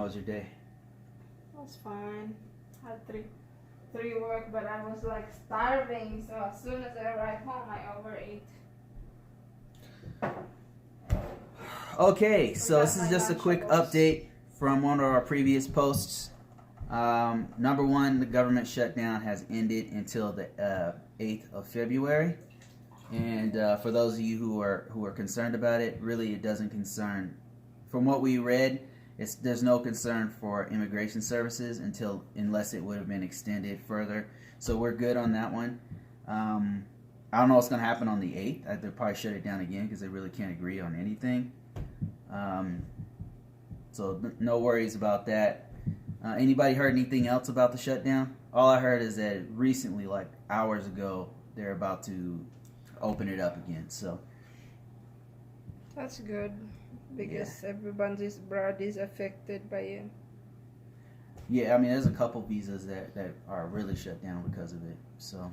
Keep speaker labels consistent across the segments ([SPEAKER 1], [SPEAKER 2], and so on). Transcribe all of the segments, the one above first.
[SPEAKER 1] How was your day?
[SPEAKER 2] That's fine. Had three work, but I was like starving. So as soon as I arrived home, I overate.
[SPEAKER 1] Okay, so this is
[SPEAKER 2] my
[SPEAKER 1] just a quick
[SPEAKER 2] Lunchables.
[SPEAKER 1] update from one of our previous posts. Number one, the government shutdown has ended until the 8th of February. And for those of you who are concerned about it, really it doesn't concern. From what we read, there's no concern for immigration services unless it would have been extended further. So we're good on that one. I don't know what's going to happen on the 8th. They'll probably shut it down again because they really can't agree on anything. So no worries about that. Anybody heard anything else about the shutdown? All I heard is that recently, like hours ago, they're about to open it up again. So
[SPEAKER 2] That's good because everybody's abroad is affected by it.
[SPEAKER 1] yeah, I mean, there's a couple visas that are really shut down because of it. So,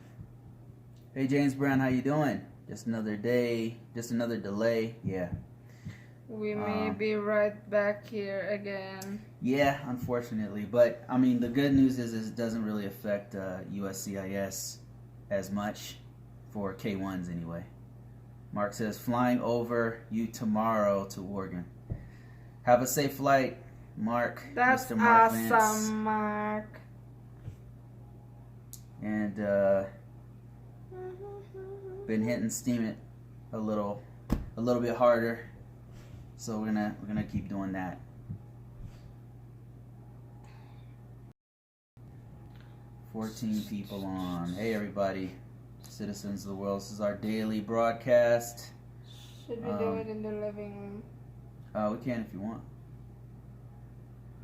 [SPEAKER 1] hey, James Brown, how you doing? Just another day, just another delay. Yeah.
[SPEAKER 2] We may be right back here again.
[SPEAKER 1] Yeah, unfortunately. But, I mean, the good news is it doesn't really affect USCIS as much for K1s anyway. Mark says, flying over you tomorrow to Oregon. Have a safe flight, Mark.
[SPEAKER 2] That's
[SPEAKER 1] Mr. Mark
[SPEAKER 2] awesome,
[SPEAKER 1] Vance.
[SPEAKER 2] Mark.
[SPEAKER 1] And been hitting steam it a little bit harder. So we're gonna keep doing that. $14 people on. Hey everybody, citizens of the world. This is our daily broadcast.
[SPEAKER 2] Should we do it in the living room?
[SPEAKER 1] We can if you want.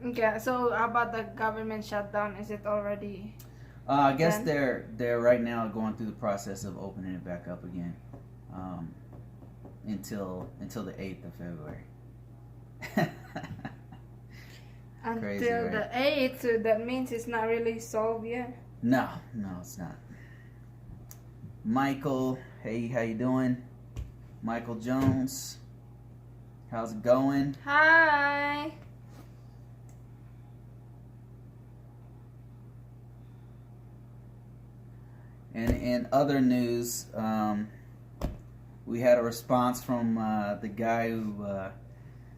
[SPEAKER 2] Okay, so how about the government shutdown? Is it already?
[SPEAKER 1] I guess
[SPEAKER 2] Then?
[SPEAKER 1] they're right now going through the process of opening it back up again, until the 8th of February. Crazy,
[SPEAKER 2] Until
[SPEAKER 1] right?
[SPEAKER 2] the 8th, so that means it's not really solved yet.
[SPEAKER 1] No, it's not. Michael, hey, how you doing? Michael Jones, how's it going?
[SPEAKER 2] Hi.
[SPEAKER 1] And in other news, we had a response from the guy who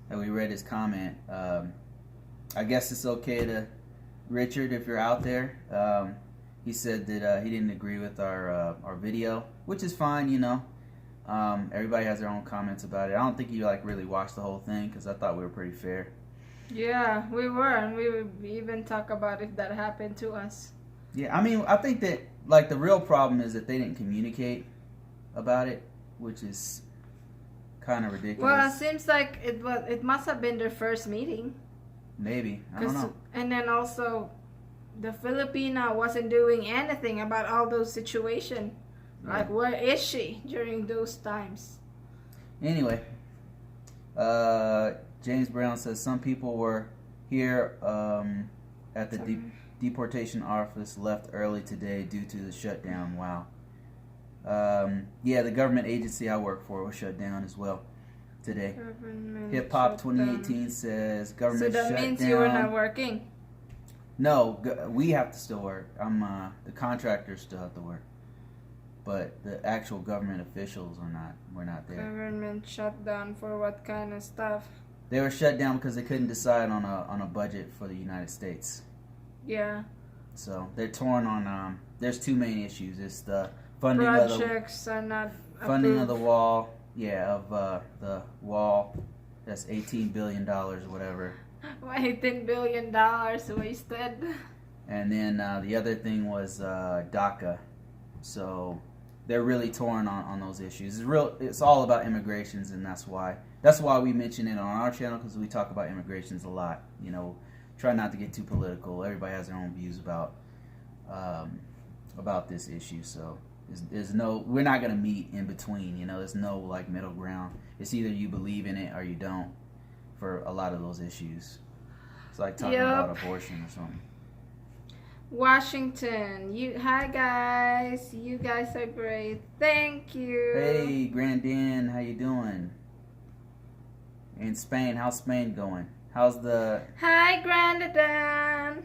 [SPEAKER 1] that we read his comment. I guess it's okay to Richard if you're out there. He said that he didn't agree with our video, which is fine, you know. Everybody has their own comments about it. I don't think he really watched the whole thing because I thought we were pretty fair.
[SPEAKER 2] Yeah, we were, and we even talk about if that happened to us.
[SPEAKER 1] Yeah, I mean, I think that the real problem is that they didn't communicate about it, which is kind of ridiculous.
[SPEAKER 2] Well, it seems like it must have been their first meeting.
[SPEAKER 1] Maybe, I don't know.
[SPEAKER 2] And then also, the Filipina wasn't doing anything about all those situations.
[SPEAKER 1] Yeah.
[SPEAKER 2] Like, where is she during those times?
[SPEAKER 1] Anyway, James Brown says some people were here at the deportation office left early today due to the shutdown. Wow. Yeah, the government agency I work for was shut down as well today. Hip Hop 2018 says government
[SPEAKER 2] So that
[SPEAKER 1] shut
[SPEAKER 2] means
[SPEAKER 1] down.
[SPEAKER 2] you were not working.
[SPEAKER 1] No, we have to still work. The contractors still have to work, but the actual government officials are not. We're not there.
[SPEAKER 2] Government shut down for what kind of stuff?
[SPEAKER 1] They were shut down because they couldn't decide on a budget for the United States.
[SPEAKER 2] Yeah.
[SPEAKER 1] So they're torn on. There's two main issues. It's the funding
[SPEAKER 2] Projects are not
[SPEAKER 1] funding of
[SPEAKER 2] approved.
[SPEAKER 1] the wall. Yeah, of the wall. That's $18 billion or whatever.
[SPEAKER 2] $18 billion wasted.
[SPEAKER 1] And then the other thing was DACA. So they're really torn on those issues. It's all about immigrations, and that's why we mention it on our channel, because we talk about immigrations a lot. You know, try not to get too political. Everybody has their own views about this issue. So we're not gonna meet in between. You know, there's no middle ground. It's either you believe in it or you don't for a lot of those issues. It's like talking about abortion or something.
[SPEAKER 2] Washington, hi guys. You guys are great. Thank you.
[SPEAKER 1] Hey, Grandin, how you doing? In Spain, how's Spain going? How's the
[SPEAKER 2] Hi, Grandadon.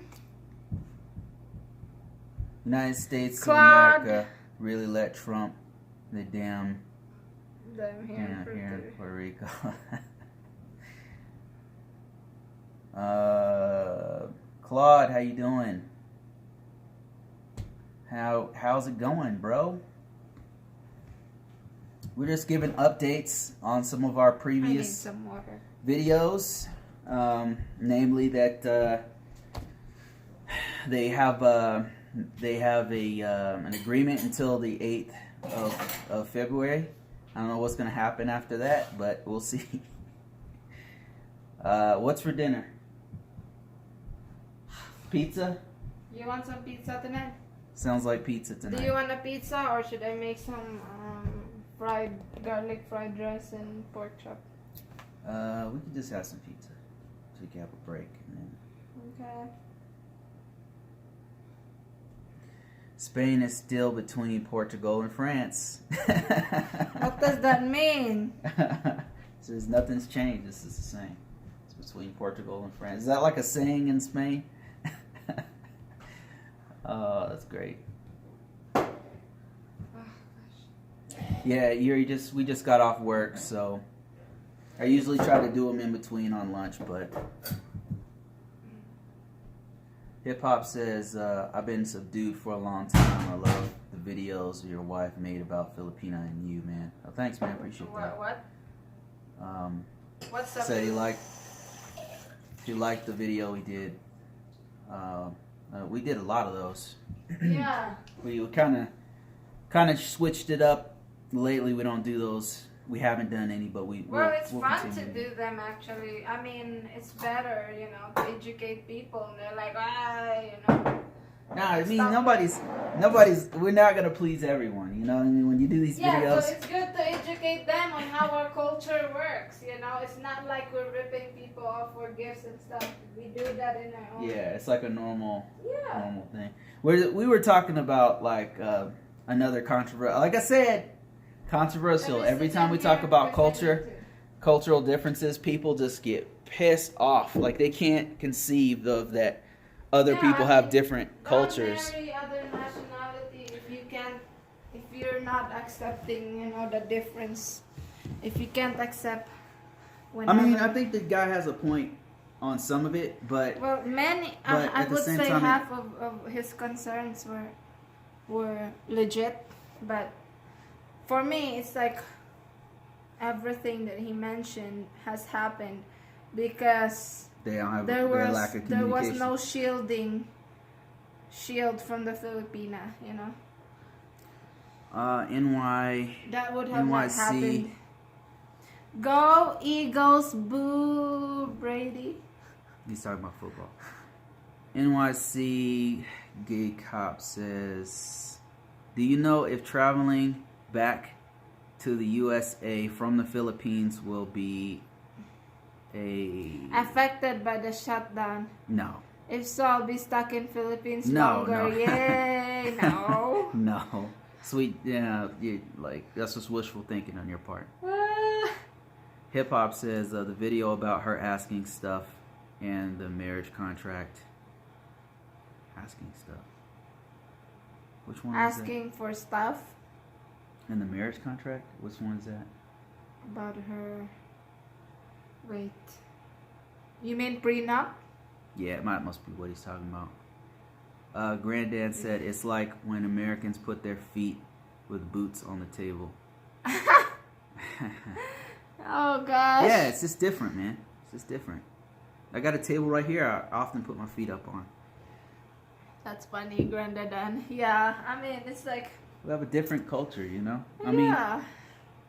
[SPEAKER 1] United States of
[SPEAKER 2] Claude.
[SPEAKER 1] America really let Trump the damn
[SPEAKER 2] Them here in
[SPEAKER 1] here in Puerto Rico? Claude, how you doing? How's it going, bro? We're just giving updates on some of our
[SPEAKER 2] I need
[SPEAKER 1] previous
[SPEAKER 2] some water.
[SPEAKER 1] videos, namely that they have an agreement until the 8th of February. I don't know what's gonna happen after that, but we'll see. What's for dinner? Pizza?
[SPEAKER 2] You want some pizza tonight?
[SPEAKER 1] Sounds like pizza tonight.
[SPEAKER 2] Do you want a pizza or should I make some garlic fried rice and pork chop?
[SPEAKER 1] We could just have some pizza so we can have a break. And then...
[SPEAKER 2] Okay.
[SPEAKER 1] Spain is still between Portugal and France.
[SPEAKER 2] What does that mean?
[SPEAKER 1] Says nothing's changed. This is the same. It's between Portugal and France. Is that like a saying in Spain? Oh, that's great.
[SPEAKER 2] Oh, gosh.
[SPEAKER 1] Yeah, we just got off work, so I usually try to do them in between on lunch, but Hip Hop says, I've been subdued for a long time. I love the videos your wife made about Filipina and you, man. Oh, thanks, man. Appreciate that.
[SPEAKER 2] What? What's up?
[SPEAKER 1] Said he liked the video we did. We did a lot of those.
[SPEAKER 2] Yeah.
[SPEAKER 1] We kind of switched it up. Lately, we don't do those. We haven't done any, but we'll
[SPEAKER 2] It's fun to
[SPEAKER 1] continue.
[SPEAKER 2] do them actually. I mean, it's better, to educate people. And they're like,
[SPEAKER 1] Nah, I mean,
[SPEAKER 2] Stop.
[SPEAKER 1] we're not gonna please everyone, you know what I mean? When you do these
[SPEAKER 2] Yeah,
[SPEAKER 1] videos.
[SPEAKER 2] so it's good to educate them on how our culture works, It's not like we're ripping people off for gifts and stuff. We do that in our own.
[SPEAKER 1] Yeah, it's like a normal thing. We were talking about like another controversial, like I said, controversial. Every time we talk about cultural differences, people just get pissed off. Like they can't conceive of that other people have different cultures.
[SPEAKER 2] Don't marry other nationality if you're not accepting, the difference. If you can't accept.
[SPEAKER 1] I mean, I think the guy has a point on some of it, but
[SPEAKER 2] Well, many.
[SPEAKER 1] But
[SPEAKER 2] I
[SPEAKER 1] at the
[SPEAKER 2] would
[SPEAKER 1] same
[SPEAKER 2] say
[SPEAKER 1] time,
[SPEAKER 2] half of his concerns were legit, but for me, it's like everything that he mentioned has happened because
[SPEAKER 1] they don't have
[SPEAKER 2] there
[SPEAKER 1] their lack of communication.
[SPEAKER 2] was no shield from the Filipina,
[SPEAKER 1] NY
[SPEAKER 2] That would have not
[SPEAKER 1] NYC.
[SPEAKER 2] happened. Go Eagles, boo Brady.
[SPEAKER 1] He's talking about football. NYC Gay Cop says, do you know if traveling back to the USA from the Philippines will be
[SPEAKER 2] Affected by the shutdown?
[SPEAKER 1] No.
[SPEAKER 2] If so, I'll be stuck in Philippines
[SPEAKER 1] No,
[SPEAKER 2] longer.
[SPEAKER 1] no.
[SPEAKER 2] Yay! No.
[SPEAKER 1] No. Sweet, that's just wishful thinking on your part. Hip Hop says the video about her asking stuff and the marriage contract. Asking stuff. Which one is
[SPEAKER 2] Asking for stuff
[SPEAKER 1] that? And the marriage contract? Which one is that?
[SPEAKER 2] about her. Wait. You mean prenup?
[SPEAKER 1] Yeah, it must be what he's talking about. Granddad said it's like when Americans put their feet with boots on the table.
[SPEAKER 2] Oh gosh.
[SPEAKER 1] Yeah, it's just different, man. It's just different. I got a table right here I often put my feet up on.
[SPEAKER 2] That's funny, Granddad. Yeah, I mean, it's like.
[SPEAKER 1] We have a different culture, I
[SPEAKER 2] Yeah.
[SPEAKER 1] mean,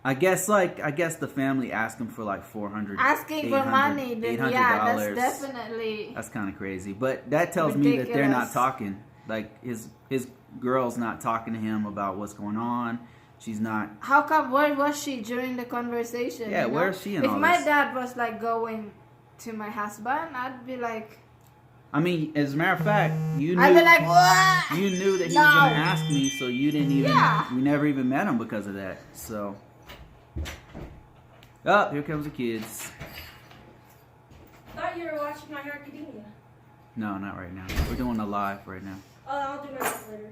[SPEAKER 1] I guess the family asked him for like $400.
[SPEAKER 2] Asking for money, then
[SPEAKER 1] $800.
[SPEAKER 2] yeah, that's definitely.
[SPEAKER 1] That's kind of crazy, but that tells me that they're not
[SPEAKER 2] ridiculous.
[SPEAKER 1] talking. Like his girl's not talking to him about what's going on. She's not.
[SPEAKER 2] How come? Where was she during the conversation?
[SPEAKER 1] Yeah, where is she in all
[SPEAKER 2] If my
[SPEAKER 1] this?
[SPEAKER 2] dad was like going to my husband, I'd be like.
[SPEAKER 1] I mean, as a matter of fact, you knew.
[SPEAKER 2] I'd be like, what?
[SPEAKER 1] You knew that he
[SPEAKER 2] No.
[SPEAKER 1] was going to ask me, so you didn't even.
[SPEAKER 2] Yeah.
[SPEAKER 1] We never even met him because of that. So. Oh, here comes the kids.
[SPEAKER 3] I thought you were watching My Hero Academia.
[SPEAKER 1] No, not right now. We're doing a live right now.
[SPEAKER 3] Oh, I'll do my work later.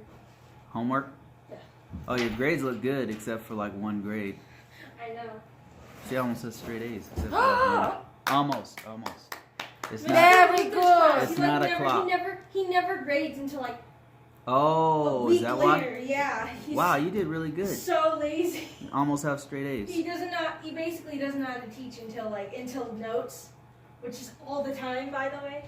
[SPEAKER 1] Homework?
[SPEAKER 3] Yeah.
[SPEAKER 1] Oh, your grades look good except for like one grade.
[SPEAKER 3] I know.
[SPEAKER 1] She almost has straight A's. Except for like one. Almost. It's not.
[SPEAKER 2] Very good.
[SPEAKER 1] It's not a clock.
[SPEAKER 3] He never grades until like a
[SPEAKER 1] Oh,
[SPEAKER 3] week
[SPEAKER 1] is that
[SPEAKER 3] later.
[SPEAKER 1] why?
[SPEAKER 3] Yeah. He's
[SPEAKER 1] Wow, you did really good.
[SPEAKER 3] so lazy.
[SPEAKER 1] Almost have straight A's.
[SPEAKER 3] He basically doesn't know how to teach until notes, which is all the time, by the way.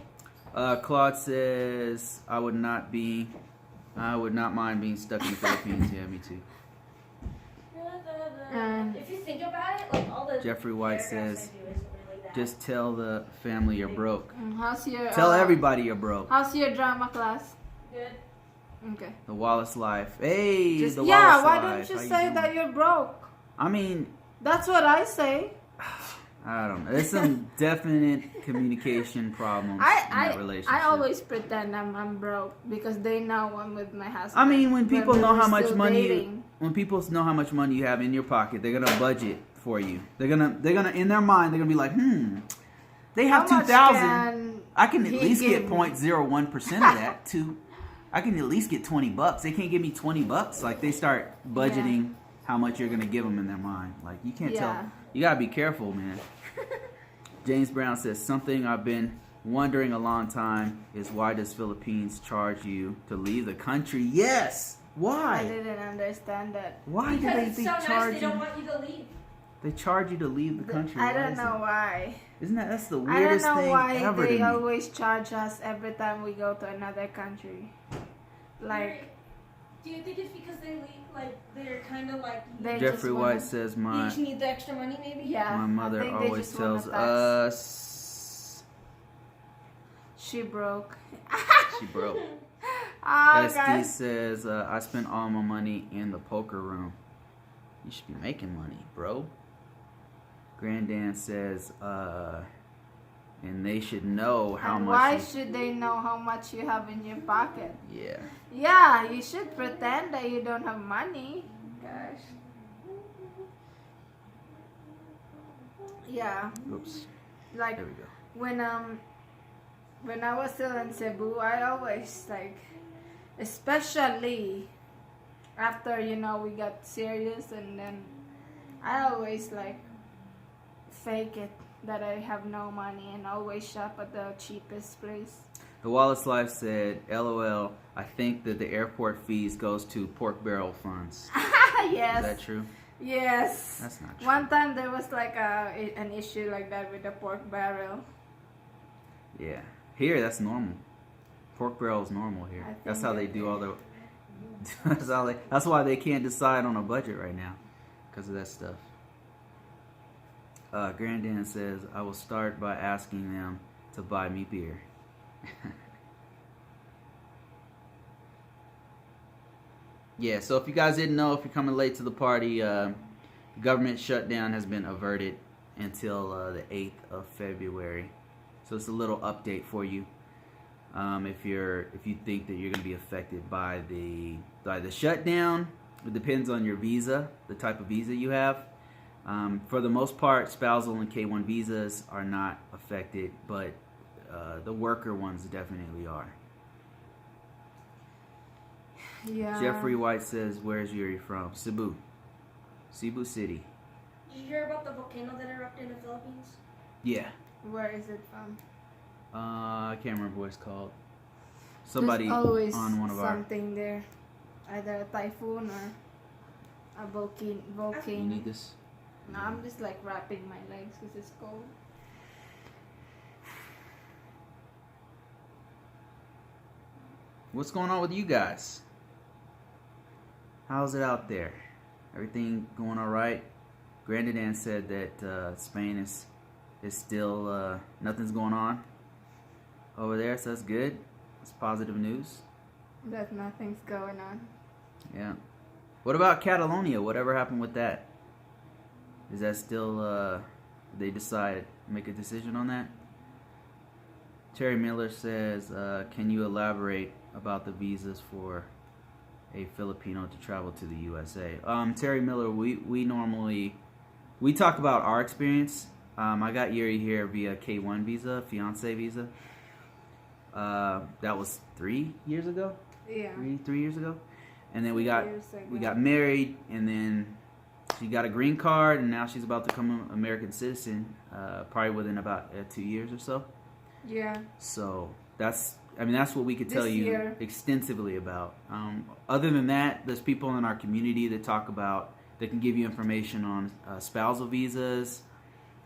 [SPEAKER 1] Claude says, I would not mind being stuck in the Philippines. Yeah, me too.
[SPEAKER 3] If you think about it, like all the
[SPEAKER 1] Jeffrey White
[SPEAKER 3] paragraphs
[SPEAKER 1] says,
[SPEAKER 3] I do isn't really that.
[SPEAKER 1] just tell the family you're broke.
[SPEAKER 2] How's your
[SPEAKER 1] Tell everybody you're broke.
[SPEAKER 2] How's your drama class?
[SPEAKER 3] Good.
[SPEAKER 2] Okay.
[SPEAKER 1] The Wallace life. Hey, the Wallace
[SPEAKER 2] yeah, why
[SPEAKER 1] life.
[SPEAKER 2] don't you
[SPEAKER 1] How
[SPEAKER 2] say
[SPEAKER 1] doing?
[SPEAKER 2] that you're broke?
[SPEAKER 1] I mean,
[SPEAKER 2] That's what I say.
[SPEAKER 1] I don't know. There's some definite communication problems in that relationship.
[SPEAKER 2] I always pretend I'm broke because they know I'm with my husband.
[SPEAKER 1] I mean, when people know how much
[SPEAKER 2] still
[SPEAKER 1] money
[SPEAKER 2] dating.
[SPEAKER 1] when people know how much money you have in your pocket, they're gonna budget for you. They're gonna in their mind they're gonna be like, they have
[SPEAKER 2] How much
[SPEAKER 1] 2,000.
[SPEAKER 2] can
[SPEAKER 1] I can at
[SPEAKER 2] he
[SPEAKER 1] least get
[SPEAKER 2] give me?
[SPEAKER 1] 0.01% of that too. I can at least get $20. They can't give me $20. Like they start budgeting how much you're gonna give them in their mind. Like you can't tell. You gotta be careful, man. James Brown says something I've been wondering a long time is why does Philippines charge you to leave the country? Yes.
[SPEAKER 2] I
[SPEAKER 1] Why?
[SPEAKER 2] didn't understand that.
[SPEAKER 1] Why do
[SPEAKER 3] Because
[SPEAKER 1] they
[SPEAKER 3] it's so
[SPEAKER 1] think
[SPEAKER 3] nice,
[SPEAKER 1] charge
[SPEAKER 3] they
[SPEAKER 1] you?
[SPEAKER 3] don't want you to leave.
[SPEAKER 1] They charge you to leave the country.
[SPEAKER 2] I
[SPEAKER 1] Why
[SPEAKER 2] don't
[SPEAKER 1] is
[SPEAKER 2] know
[SPEAKER 1] it?
[SPEAKER 2] why.
[SPEAKER 1] Isn't that's the
[SPEAKER 2] I don't
[SPEAKER 1] weirdest
[SPEAKER 2] know
[SPEAKER 1] thing
[SPEAKER 2] why
[SPEAKER 1] ever
[SPEAKER 2] they
[SPEAKER 1] to me?
[SPEAKER 2] always charge us every time we go to another country. Like
[SPEAKER 3] Do you think it's because they leave, like they're kind of like
[SPEAKER 2] They
[SPEAKER 1] Jeffrey
[SPEAKER 2] just wanna-
[SPEAKER 1] White says
[SPEAKER 3] you
[SPEAKER 1] my
[SPEAKER 3] just need the extra money, maybe?
[SPEAKER 2] yeah,
[SPEAKER 1] my
[SPEAKER 2] I
[SPEAKER 1] mother
[SPEAKER 2] think they
[SPEAKER 1] always
[SPEAKER 2] just wanna
[SPEAKER 1] tells
[SPEAKER 2] tax.
[SPEAKER 1] us
[SPEAKER 2] She broke.
[SPEAKER 1] she broke.
[SPEAKER 2] Oh,
[SPEAKER 1] SD
[SPEAKER 2] guys.
[SPEAKER 1] says I spent all my money in the poker room. You should be making money, bro. Granddad says and they should know how
[SPEAKER 2] And
[SPEAKER 1] much.
[SPEAKER 2] why should they know how much you have in your pocket?
[SPEAKER 1] Yeah.
[SPEAKER 2] Yeah, you should pretend that you don't have money. Gosh. Yeah,
[SPEAKER 1] Oops.
[SPEAKER 2] like
[SPEAKER 1] There we go.
[SPEAKER 2] when I was still in Cebu, I always like, especially after we got serious, and then I always like fake it that I have no money and always shop at the cheapest place.
[SPEAKER 1] The Wallace Life said, LOL, I think that the airport fees goes to pork barrel funds.
[SPEAKER 2] Yes.
[SPEAKER 1] Is that true?
[SPEAKER 2] Yes.
[SPEAKER 1] That's not true.
[SPEAKER 2] One time there was like an issue like that with the pork barrel.
[SPEAKER 1] Yeah. Here, that's normal. Pork barrel is normal here.
[SPEAKER 2] I
[SPEAKER 1] That's
[SPEAKER 2] think
[SPEAKER 1] how they
[SPEAKER 2] it
[SPEAKER 1] do all
[SPEAKER 2] is.
[SPEAKER 1] the... That's why they can't decide on a budget right now. Because of that stuff. Granddad says, I will start by asking them to buy me beer. Yeah, so if you guys didn't know, if you're coming late to the party, government shutdown has been averted until the 8th of February. So it's a little update for you. If you think that you're going to be affected by the shutdown, it depends on your visa, the type of visa you have. For the most part, spousal and K-1 visas are not affected, but the worker ones definitely are.
[SPEAKER 2] Yeah.
[SPEAKER 1] Jeffrey White says, where's Yuri from? Cebu. Cebu City.
[SPEAKER 3] Did you hear about the volcano that erupted in the Philippines?
[SPEAKER 1] Yeah.
[SPEAKER 2] Where is it from?
[SPEAKER 1] I can't remember what it's called. Somebody
[SPEAKER 2] There's always
[SPEAKER 1] on one of our...
[SPEAKER 2] something there, either a typhoon or a
[SPEAKER 1] You
[SPEAKER 2] volcano.
[SPEAKER 1] need this?
[SPEAKER 2] No, I'm just like wrapping my legs because it's cold.
[SPEAKER 1] What's going on with you guys? How's it out there? Everything going all right? Granddad said that Spain is still nothing's going on over there, so that's good. That's positive news.
[SPEAKER 2] That nothing's going on.
[SPEAKER 1] Yeah. What about Catalonia? Whatever happened with that? Is that still they decided to make a decision on that? Terry Miller says, can you elaborate about the visas for a Filipino to travel to the USA? Terry Miller, we normally talk about our experience. I got Yuri here via K1 visa, fiance visa. That was 3 years ago.
[SPEAKER 2] Yeah.
[SPEAKER 1] Three years ago, and then we
[SPEAKER 2] 3
[SPEAKER 1] got
[SPEAKER 2] years ago.
[SPEAKER 1] we got married, and then she got a green card, and now she's about to become an American citizen, probably within about 2 years or so.
[SPEAKER 2] Yeah.
[SPEAKER 1] So that's what we could tell
[SPEAKER 2] This
[SPEAKER 1] you
[SPEAKER 2] year.
[SPEAKER 1] extensively about. Other than that, there's people in our community that talk about, that can give you information on spousal visas.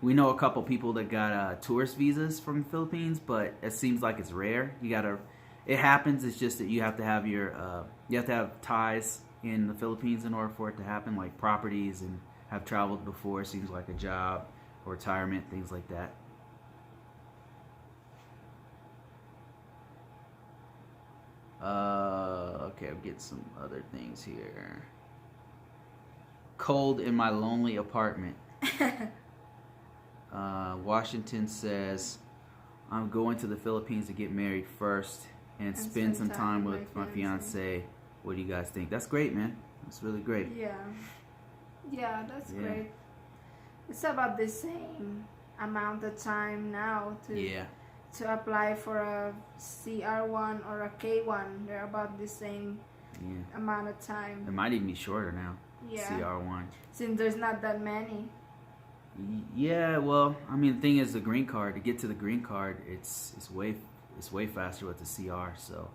[SPEAKER 1] We know a couple people that got tourist visas from the Philippines, but it seems like it's rare. It happens. It's just that you have to have you have to have ties in the Philippines in order for it to happen, like properties, and have traveled before. It seems like a job or retirement, things like that. Okay, I'm getting some other things here. Cold in my lonely apartment. Washington says, I'm going to the Philippines to get married first and spend some time with my fiance. What do you guys think? That's great, man. That's really great.
[SPEAKER 2] Yeah. Yeah, that's great. It's about the same amount of time now to apply for a CR1 or a K1. They're about the same amount of time.
[SPEAKER 1] It might even be shorter now.
[SPEAKER 2] Yeah.
[SPEAKER 1] CR1.
[SPEAKER 2] Since there's not that many.
[SPEAKER 1] Yeah, well, I mean, the thing is, the green card, to get to the green card, it's way faster with the CR. So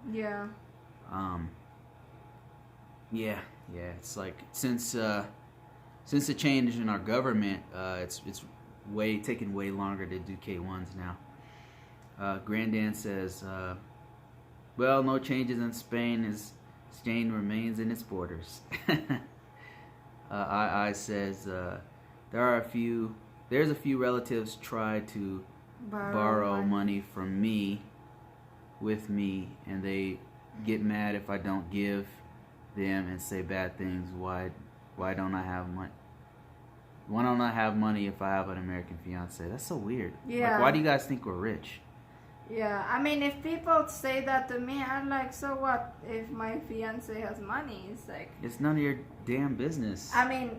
[SPEAKER 2] yeah,
[SPEAKER 1] it's like since the change in our government, it's taking way longer to do K1s now. Granddad says, well, no changes in Spain as Spain remains in its borders. I says, there's a few relatives try to borrow money from me, with me, and they get mad if I don't give them and say bad things. Why don't I have money? Why don't I have money if I have an American fiance? That's so weird.
[SPEAKER 2] Yeah.
[SPEAKER 1] Like, why do you guys think we're rich?
[SPEAKER 2] Yeah, I mean, if people say that to me, I'm like, so what if my fiance has money? It's like,
[SPEAKER 1] it's none of your damn business.
[SPEAKER 2] I mean,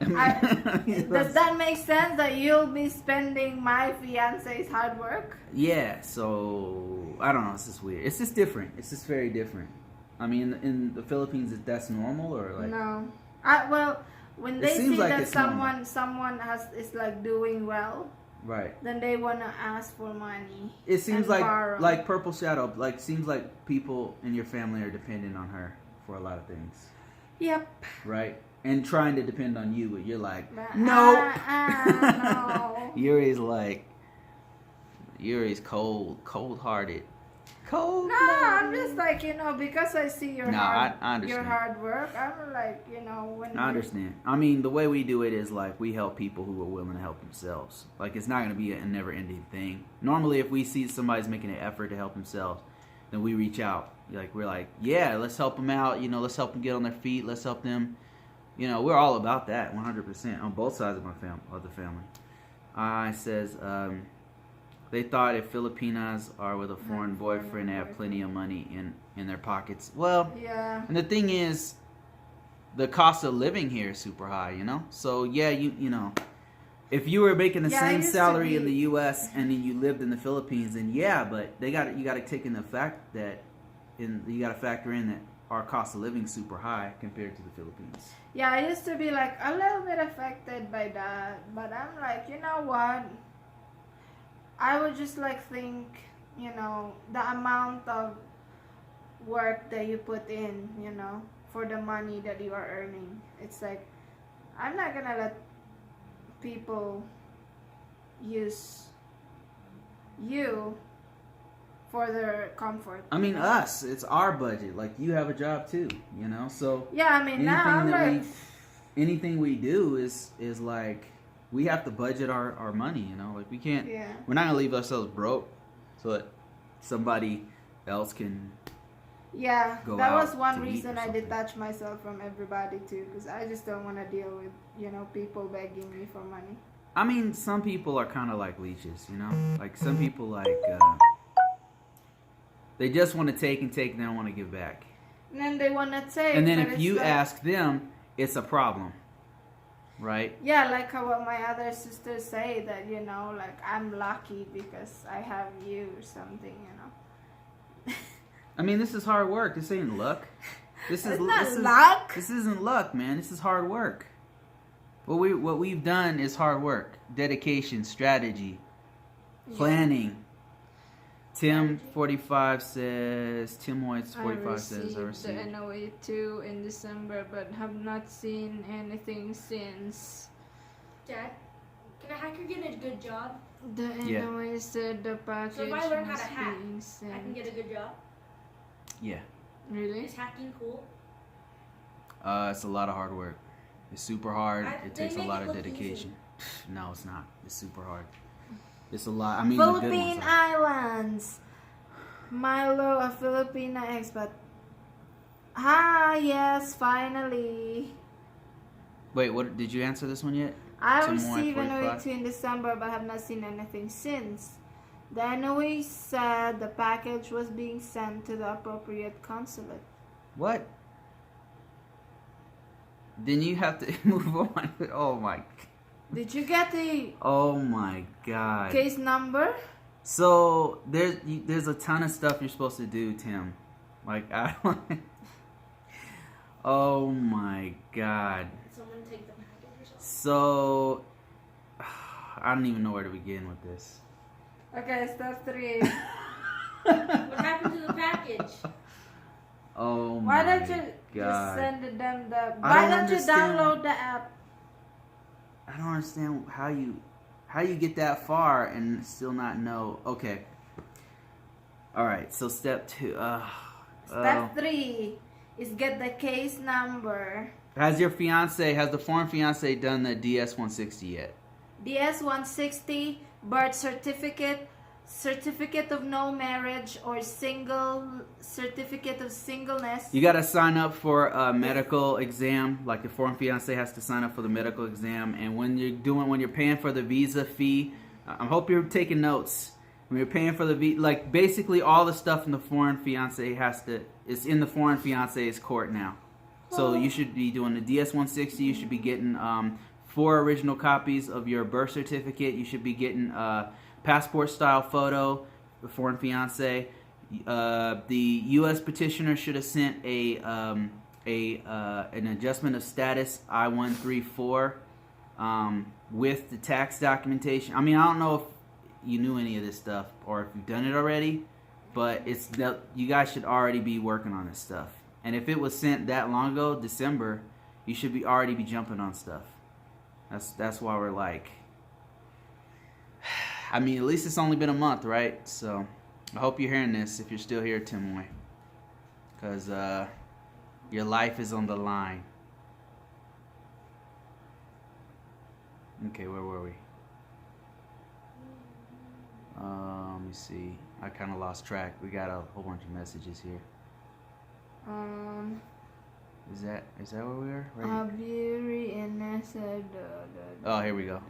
[SPEAKER 2] does that make sense that you'll be spending my fiance's hard work?
[SPEAKER 1] Yeah, so I don't know. It's just weird. It's just different. It's just very different. I mean, in the Philippines, that's normal, or like
[SPEAKER 2] no. Well, when they see that someone is like doing well,
[SPEAKER 1] right,
[SPEAKER 2] then they wanna ask for money.
[SPEAKER 1] It seems like
[SPEAKER 2] borrow.
[SPEAKER 1] Like Purple Shadow, like seems like people in your family are dependent on her for a lot of things.
[SPEAKER 2] Yep.
[SPEAKER 1] Right, and trying to depend on you, but you're like,
[SPEAKER 2] no.
[SPEAKER 1] Yuri's cold-hearted. Cold.
[SPEAKER 2] No, I'm just like, because I see your
[SPEAKER 1] I understand.
[SPEAKER 2] Your hard work. I'm like, when
[SPEAKER 1] I understand. I mean, the way we do it is like we help people who are willing to help themselves. Like, it's not going to be a never-ending thing. Normally, if we see somebody's making an effort to help themselves, then we reach out. We're like, yeah, let's help them out. Let's help them get on their feet. Let's help them. We're all about that, 100% on both sides of the family. I says, they thought if Filipinas are with a foreign boyfriend, they have plenty of money in their pockets. Well,
[SPEAKER 2] yeah.
[SPEAKER 1] And the thing is, the cost of living here is super high, So yeah, if you were making the same salary in the U.S. and then you lived in the Philippines, then yeah, but you got to take in the fact that you got to factor in that our cost of living is super high compared to the Philippines.
[SPEAKER 2] Yeah, I used to be like a little bit affected by that, but I'm like, you know what? I would just like think, the amount of work that you put in, for the money that you are earning. It's like, I'm not gonna let people use you for their comfort.
[SPEAKER 1] I mean, us, it's our budget. Like, you have a job too, So
[SPEAKER 2] yeah, I mean, now I'm like,
[SPEAKER 1] anything we do is like, we have to budget our money, Like, we can't.
[SPEAKER 2] Yeah.
[SPEAKER 1] We're not gonna leave ourselves broke, so that somebody else can.
[SPEAKER 2] Yeah,
[SPEAKER 1] go
[SPEAKER 2] that
[SPEAKER 1] out
[SPEAKER 2] was one
[SPEAKER 1] to eat
[SPEAKER 2] reason
[SPEAKER 1] or
[SPEAKER 2] I
[SPEAKER 1] something.
[SPEAKER 2] detached myself from everybody too, because I just don't want to deal with people begging me for money.
[SPEAKER 1] I mean, some people are kind of like leeches, Like, some people they just want to take and take, and they don't want to give back.
[SPEAKER 2] And then they want to take.
[SPEAKER 1] And then
[SPEAKER 2] but
[SPEAKER 1] if
[SPEAKER 2] it's
[SPEAKER 1] you
[SPEAKER 2] like,
[SPEAKER 1] ask them, it's a problem. right?
[SPEAKER 2] Yeah, like how what my other sisters say that, you know, like I'm lucky because I have you or something, you know.
[SPEAKER 1] I mean, this is hard work. This ain't luck.
[SPEAKER 2] It's not luck.
[SPEAKER 1] This isn't luck, man. This is hard work. What we've done is hard work, dedication, strategy, planning. Tim 45 says. Tim White's 45 says. I received
[SPEAKER 2] the NOA 2 in December, but have not seen anything since.
[SPEAKER 3] Dad, can a hacker get a good job?
[SPEAKER 2] The NOA said the package
[SPEAKER 3] So if I learn how to
[SPEAKER 2] was
[SPEAKER 3] hack,
[SPEAKER 2] being sent.
[SPEAKER 3] I can get a good job.
[SPEAKER 1] Yeah.
[SPEAKER 2] Really?
[SPEAKER 3] Is hacking cool?
[SPEAKER 1] It's a lot of hard work. It's super hard. It
[SPEAKER 3] They
[SPEAKER 1] takes a
[SPEAKER 3] make
[SPEAKER 1] lot
[SPEAKER 3] it
[SPEAKER 1] of
[SPEAKER 3] look
[SPEAKER 1] dedication. No, it's not. It's super hard. It's a lot. I mean, the good
[SPEAKER 2] Philippine
[SPEAKER 1] ones are.
[SPEAKER 2] Islands. Milo, a Filipina expat. Ah, yes, finally.
[SPEAKER 1] Wait, what? Did you answer this one yet?
[SPEAKER 2] I
[SPEAKER 1] Tim White,
[SPEAKER 2] received an
[SPEAKER 1] 45?
[SPEAKER 2] OE2 in December, but have not seen anything since. The NOA said the package was being sent to the appropriate consulate.
[SPEAKER 1] What? Then you have to move on. Oh my.
[SPEAKER 2] Did you get the
[SPEAKER 1] Oh my God.
[SPEAKER 2] case number?
[SPEAKER 1] So there's a ton of stuff you're supposed to do, Tim. Like I don't. Oh my God.
[SPEAKER 3] Someone take the package or something.
[SPEAKER 1] So I don't even know where to begin with this.
[SPEAKER 2] Okay, step 3.
[SPEAKER 3] What happened to the package?
[SPEAKER 1] Oh
[SPEAKER 2] Why
[SPEAKER 1] my
[SPEAKER 2] don't you just
[SPEAKER 1] God.
[SPEAKER 2] send them the?
[SPEAKER 1] I
[SPEAKER 2] Why
[SPEAKER 1] don't
[SPEAKER 2] don't you
[SPEAKER 1] understand.
[SPEAKER 2] download the app?
[SPEAKER 1] I don't understand how you get that far and still not know. Okay. All right. So step 2.
[SPEAKER 2] Step 3 is get the case number.
[SPEAKER 1] Has the foreign fiance done the DS-160 yet?
[SPEAKER 2] DS-160, birth certificate, certificate of no marriage, or certificate of singleness.
[SPEAKER 1] You got to sign up for a medical exam. Like the foreign fiance has to sign up for the medical exam. And when you're paying for the visa fee, I hope you're taking notes. When you're paying for the like basically all the stuff in the foreign fiance is in the foreign fiance's court now. So you should be doing the DS-160. You should be getting 4 original copies of your birth certificate. You should be getting a passport-style photo, the foreign fiance. The U.S. petitioner should have sent an adjustment of status I-134 with the tax documentation. I mean, I don't know if you knew any of this stuff or if you've done it already, but you guys should already be working on this stuff. And if it was sent that long ago, December, you should already be jumping on stuff. That's why we're like. I mean, at least it's only been a month, right? So I hope you're hearing this if you're still here, Timoy, because your life is on the line. Okay, where were we? Let me see. I kind of lost track. We got a whole bunch of messages here. Is that where we were? Right here? Oh, here we go.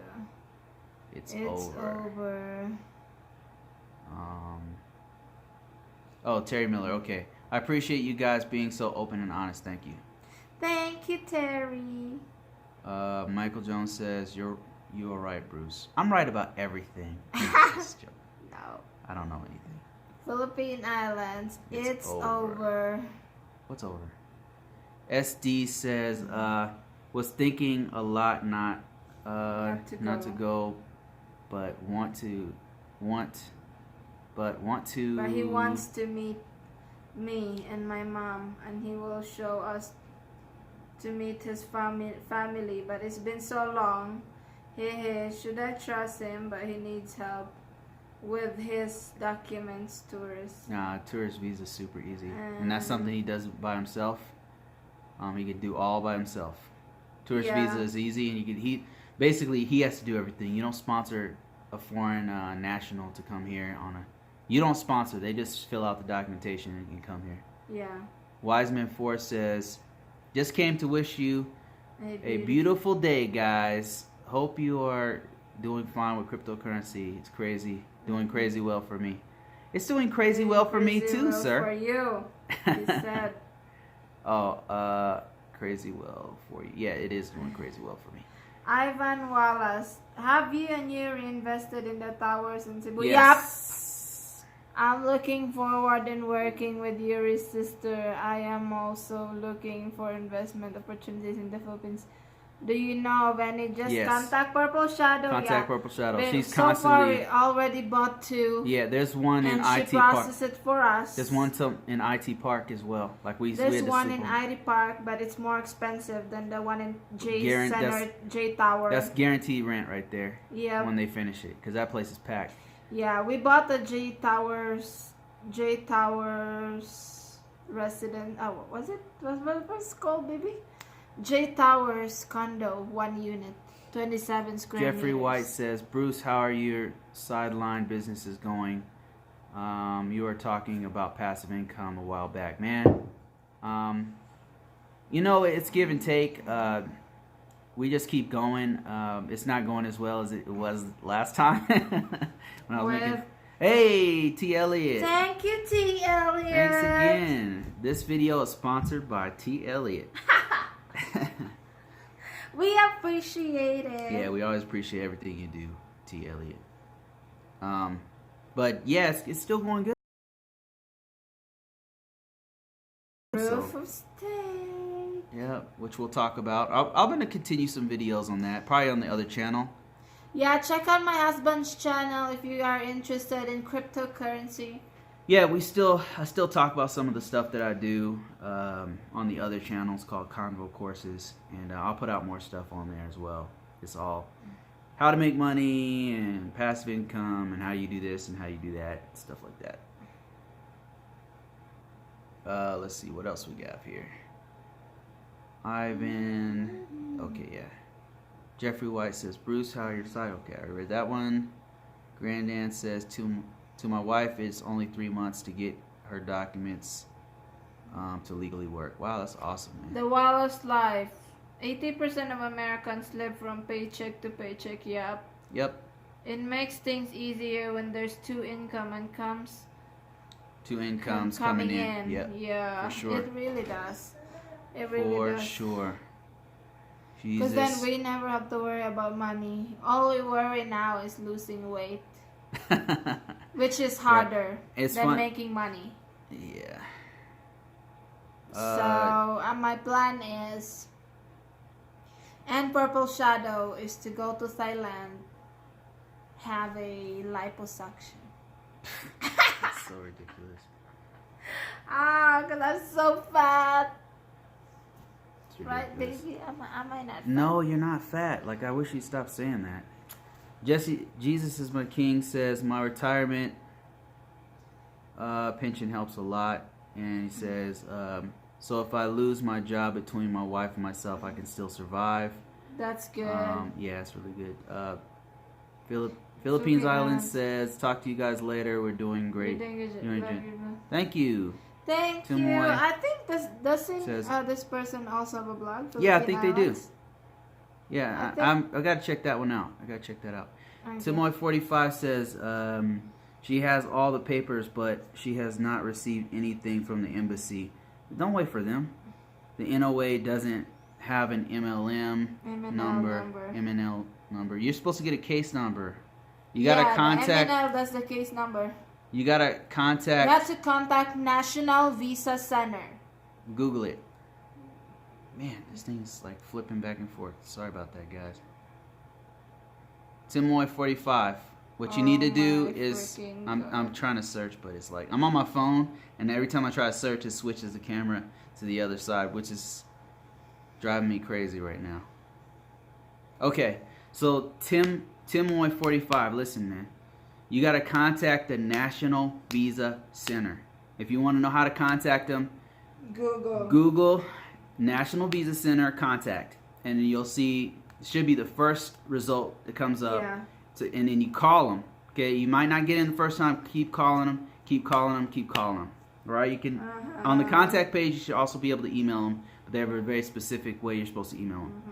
[SPEAKER 1] It's over. Oh, Terry Miller. Okay, I appreciate you guys being so open and honest. Thank you.
[SPEAKER 2] Thank you, Terry.
[SPEAKER 1] Michael Jones says you are right, Bruce. I'm right about everything. Just joking.
[SPEAKER 2] No.
[SPEAKER 1] I don't know anything.
[SPEAKER 2] Philippine Islands. It's
[SPEAKER 1] over.
[SPEAKER 2] over.
[SPEAKER 1] What's over? SD says was thinking a lot not to go, but want to.
[SPEAKER 2] But he wants to meet me and my mom, and he will show us to meet his family. But it's been so long. Should I trust him? But he needs help with his documents, tourist.
[SPEAKER 1] Nah, tourist visa is super easy, and that's something he does by himself. He could do all by himself. Tourist visa is easy, and he has to do everything. You don't sponsor a foreign national to come here you don't sponsor. They just fill out the documentation and can come here.
[SPEAKER 2] Yeah.
[SPEAKER 1] Wiseman 4 says, just came to wish you a beautiful day, guys. Hope you are doing fine with cryptocurrency. It's crazy. Doing crazy well for me. It's doing crazy well for me too, sir.
[SPEAKER 2] For you. He said.
[SPEAKER 1] Crazy well for you. Yeah, it is doing crazy well for me.
[SPEAKER 2] Ivan Wallace, have you and you reinvested in the towers in Cebu?
[SPEAKER 1] Yes.
[SPEAKER 2] I'm looking forward in working with Yuri's sister. I am also looking for investment opportunities in the Philippines. Do you know of any? Just
[SPEAKER 1] Yes.
[SPEAKER 2] contact Purple Shadow.
[SPEAKER 1] Contact Purple Shadow.
[SPEAKER 2] But
[SPEAKER 1] She's
[SPEAKER 2] so far
[SPEAKER 1] constantly.
[SPEAKER 2] we already bought 2.
[SPEAKER 1] Yeah, there's one in
[SPEAKER 2] and
[SPEAKER 1] IT
[SPEAKER 2] she
[SPEAKER 1] Park.
[SPEAKER 2] processed it for us.
[SPEAKER 1] There's one in IT Park as well. Like we
[SPEAKER 2] There's
[SPEAKER 1] had to
[SPEAKER 2] one
[SPEAKER 1] sleep
[SPEAKER 2] in
[SPEAKER 1] on.
[SPEAKER 2] IT Park, but it's more expensive than the one in J
[SPEAKER 1] Guaran-
[SPEAKER 2] Center, J Tower.
[SPEAKER 1] That's guaranteed rent right there.
[SPEAKER 2] Yeah.
[SPEAKER 1] When they finish it, because that place is packed.
[SPEAKER 2] Yeah, we bought the J Towers resident. Oh, what was it? What was it called, baby? J Towers condo, 1 unit, 27 square
[SPEAKER 1] Jeffrey
[SPEAKER 2] meters.
[SPEAKER 1] White says, Bruce, how are your sideline businesses going? You were talking about passive income a while back, man. You know, it's give and take. We just keep going. It's not going as well as it was last time. When I was making... Hey, T. Elliott.
[SPEAKER 2] Thank you, T. Elliott.
[SPEAKER 1] Thanks again. This video is sponsored by T. Elliott.
[SPEAKER 2] We appreciate it.
[SPEAKER 1] Yeah, we always appreciate everything you do, T. Elliott. But yes, it's still going good.
[SPEAKER 2] Proof of stake.
[SPEAKER 1] Yeah, which we'll talk about. I'm going to continue some videos on that, probably on the other channel.
[SPEAKER 2] Yeah, check out my husband's channel if you are interested in cryptocurrency.
[SPEAKER 1] Yeah, I still talk about some of the stuff that I do on the other channels called Convo Courses, and I'll put out more stuff on there as well. It's all how to make money and passive income and how you do this and how you do that, stuff like that. Let's see what else we got here. Ivan, okay, yeah. Jeffrey White says, Bruce, how are your side? Okay, I read that one. Granddad says, to my wife, it's only 3 months to get her documents to legally work. Wow, that's awesome, man.
[SPEAKER 2] The Wallace Life. 80% of Americans live from paycheck to paycheck. Yep. It makes things easier when there's 2 incomes.
[SPEAKER 1] 2 incomes coming in. Yep.
[SPEAKER 2] Yeah,
[SPEAKER 1] for sure.
[SPEAKER 2] It really does. It really
[SPEAKER 1] For
[SPEAKER 2] does.
[SPEAKER 1] sure.
[SPEAKER 2] Because
[SPEAKER 1] Jesus.
[SPEAKER 2] then we never have to worry about money. All we worry now is losing weight. Which is harder
[SPEAKER 1] It's
[SPEAKER 2] than
[SPEAKER 1] fun.
[SPEAKER 2] making money.
[SPEAKER 1] Yeah.
[SPEAKER 2] So my plan is, and Purple Shadow is to go to Thailand, have a liposuction.
[SPEAKER 1] That's so ridiculous.
[SPEAKER 2] Because I'm so fat.
[SPEAKER 1] It's
[SPEAKER 2] Right,
[SPEAKER 1] ridiculous.
[SPEAKER 2] baby? Am I not fat?
[SPEAKER 1] No, you're not fat. Like, I wish you'd stop saying that. Jesus is my king says, my retirement pension helps a lot. And he says, so if I lose my job between my wife and myself, I can still survive.
[SPEAKER 2] That's good.
[SPEAKER 1] Yeah, it's really good. Philippines
[SPEAKER 2] Okay,
[SPEAKER 1] Island says, talk to you guys later. We're doing great. Thank you.
[SPEAKER 2] Thank
[SPEAKER 1] Tim
[SPEAKER 2] you.
[SPEAKER 1] Moy
[SPEAKER 2] I think doesn't
[SPEAKER 1] says-
[SPEAKER 2] this person also have a blog?
[SPEAKER 1] Yeah, I
[SPEAKER 2] Philippine
[SPEAKER 1] think they do.
[SPEAKER 2] Islands?
[SPEAKER 1] Yeah, I gotta check that one out.
[SPEAKER 2] Okay.
[SPEAKER 1] Timoy45 says she has all the papers, but she has not received anything from the embassy. Don't wait for them. The NOA doesn't have an MLM MNL number. You're supposed to get a case number. You gotta contact.
[SPEAKER 2] The MNL, that's the case number.
[SPEAKER 1] You gotta contact.
[SPEAKER 2] You have to contact National Visa Center.
[SPEAKER 1] Google it. Man, this thing's like flipping back and forth. Sorry about that, guys. Timoy45. What you need to do is I'm trying to search, but it's like I'm on my phone, and every time I try to search, it switches the camera to the other side, which is driving me crazy right now. Okay, so Timoy45, listen, man. You got to contact the National Visa Center. If you want to know how to contact them, Google National Visa Center contact, and you'll see it should be the first result that comes up.
[SPEAKER 2] Yeah.
[SPEAKER 1] And then you call them. Okay, you might not get in the first time. Keep calling them. Keep calling them. Keep calling them. All right, you can on the contact page. You should also be able to email them, but they have a very specific way you're supposed to email them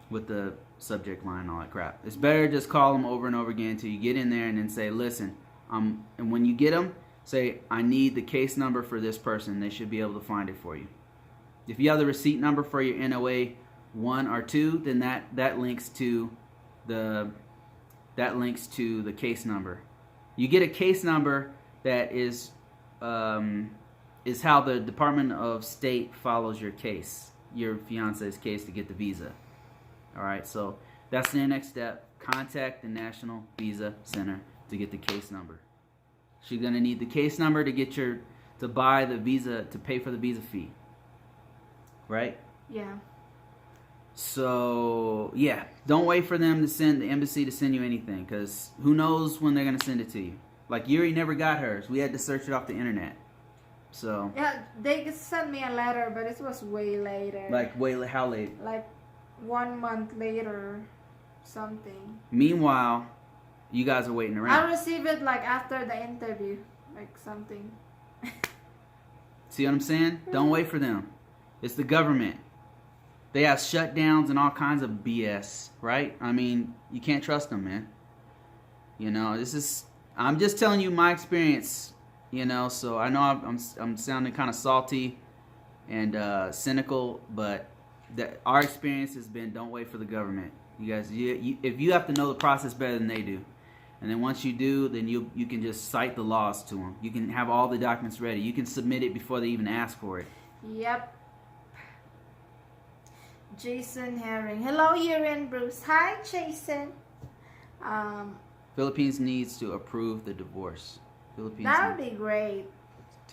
[SPEAKER 1] with the subject line and all that crap. It's better to just call them over and over again until you get in there and then say, listen, and when you get them, say, I need the case number for this person. They should be able to find it for you. If you have the receipt number for your NOA 1 or 2, then that links to the case number. You get a case number that is how the Department of State follows your case, your fiance's case, to get the visa. All right, so that's the next step. Contact the National Visa Center to get the case number. She's gonna need the case number to buy the visa, to pay for the visa fee. Right?
[SPEAKER 2] Yeah.
[SPEAKER 1] So yeah, don't wait for them to send the embassy to send you anything, because who knows when they're gonna send it to you. Like Yuri never got hers. We had to search it off the internet. So
[SPEAKER 2] yeah, they sent me a letter, but it was way later.
[SPEAKER 1] Like how late?
[SPEAKER 2] Like 1 month later, something.
[SPEAKER 1] Meanwhile, you guys are waiting around.
[SPEAKER 2] I received it like after the interview, like something.
[SPEAKER 1] See what I'm saying? Don't wait for them. It's the government. They have shutdowns and all kinds of BS, right? I mean, you can't trust them, man. You know, I'm just telling you my experience, you know, so I know I'm sounding kind of salty and cynical, but our experience has been, don't wait for the government. You guys, if you have to know the process better than they do. And then once you do, then you can just cite the laws to them. You can have all the documents ready. You can submit it before they even ask for it.
[SPEAKER 2] Yep. Jason Herring. Hello, Yuri and Bruce. Hi, Jason.
[SPEAKER 1] Philippines needs to approve the divorce. Philippines
[SPEAKER 2] That would be great.